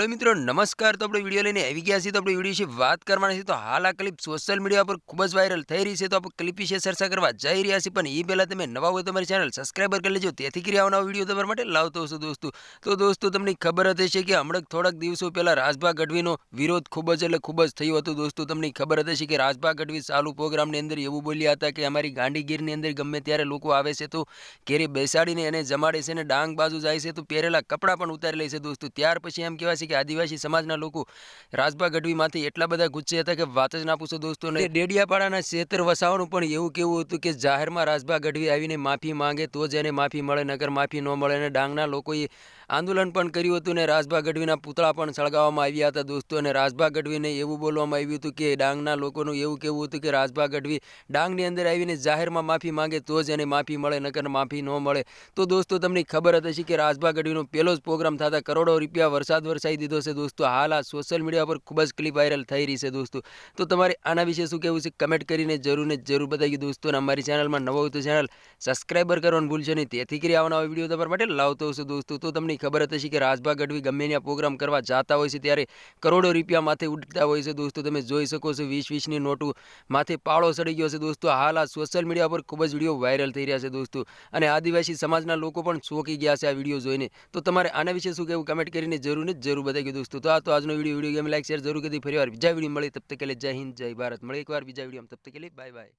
Hello મિત્રો નમસ્કાર। તો આપણે વિડીયો લઈને આવી ગયા છીએ। તો આપણે વિડીયો વિશે વાત કરવાના છે। તો હાલ આ ક્લિપ સોશિયલ મીડિયા પર ખૂબ જ વાયરલ થઈ રહી છે। તો આપણે ક્લિપ વિશે ચર્ચા કરવા જઈ રહ્યા છીએ, પણ એ પહેલાં તમે નવા હોય તો મારી ચેનલ સબસ્ક્રાઈબર કરી લેજો, તેથી કરી આવનારો વિડીયો તમારા માટે લાવતો હશું દોસ્તો। તો દોસ્તો તમને ખબર જ હશે કે હમણાં થોડાક દિવસો પહેલાં રાજભા ગઢવીનો વિરોધ ખૂબ જ થયો હતો દોસ્તો। તમને ખબર જ હશે કે રાજભા ગઢવી ચાલુ પ્રોગ્રામની અંદર એવું બોલ્યા હતા કે અમારી ગાંધીગીરની અંદર ગમે ત્યારે લોકો આવે છે તો ઘેરે બેસાડીને એને જમાડે છે ને ડાંગ બાજુ જાય છે તો પહેરેલા કપડાં પણ ઉતારી લે છે દોસ્તો। ત્યાર પછી એમ કહેવાય છે કે આદિવાસી સમાજના લોકો રાજભા ગઢવીમાંથી એટલા બધા ગુસ્સે હતા કે વાત જ ના પૂછો દોસ્તો। ને ડેડિયાપાડાના ક્ષેત્ર વસાવાનું પણ એવું કેવું હતું કે જાહેરમાં રાજભા ગઢવી આવીને માફી માંગે તો જ એને માફી મળે, નગર માફી ન મળે। અને ડાંગના લોકોએ આંદોલન પણ કર્યું હતું ને રાજભા ગઢવીના પૂતળા પણ સળગાવવામાં આવ્યા હતા દોસ્તો। અને રાજભા ગઢવીને એવું બોલવામાં આવ્યું હતું કે ડાંગના લોકોનું એવું કેવું હતું કે રાજભા ગઢવી ડાંગની અંદર આવીને જાહેરમાં માફી માંગે તો જ એને માફી મળે, નગર માફી ન મળે। તો દોસ્તો તમને ખબર જ હશે કે રાજભા ગઢવીનો પહેલો જ પ્રોગ્રામ થતા કરોડો રૂપિયા વરસાદ વરસાઈ દીધો છે દોસ્તો। હાલ આ સોશિયલ મીડિયા પર ખૂબ જ ક્લિપ વાયરલ થઈ રહી છે દોસ્તો। તો તમારે આના વિશે શું કહેવું છે કમેન્ટ કરીને જરૂર બતાવી દોસ્તો। અને અમારી ચેનલમાં નવો હોય તો ચેનલ સબસ્ક્રાઈબર કરવાનું ભૂલશો નહીં, તેથી કરી આવવાનો વિડીયો તમારા માટે લાવતો હશે દોસ્તો। તો તમને ખબર જ હશે કે રાજભા ગઢવી ગમે ત્યાં પ્રોગ્રામ કરવા જતા હોય છે ત્યારે કરોડો રૂપિયા માથે ઉડતા હોય છે દોસ્તો। તમે જોઈ શકો છો 20-20ની નોટો માથે પાળો ચડી ગયો છે દોસ્તો। હાલ આ સોશિયલ મીડિયા પર ખૂબ જ વિડીયો વાયરલ થઈ રહ્યા છે દોસ્તો। અને આદિવાસી સમાજના લોકો પણ ચોંકી ગયા છે આ વિડીયો જોઈને। તો તમારે આના વિશે શું કહેવું કમેન્ટ કરીને જરૂર બતાવી દોસ્તો। તો આ તો આજનો વિડીયો ગેમ લાઈક શેર જરૂર કરી, ફરી વાર બીજા વિડીયો મળે તબ તક કે लिए जय हिंद जय भारत। મળે એકવાર બીજા વિડીયોમાં, તબ તક કે लिए બાય બાય।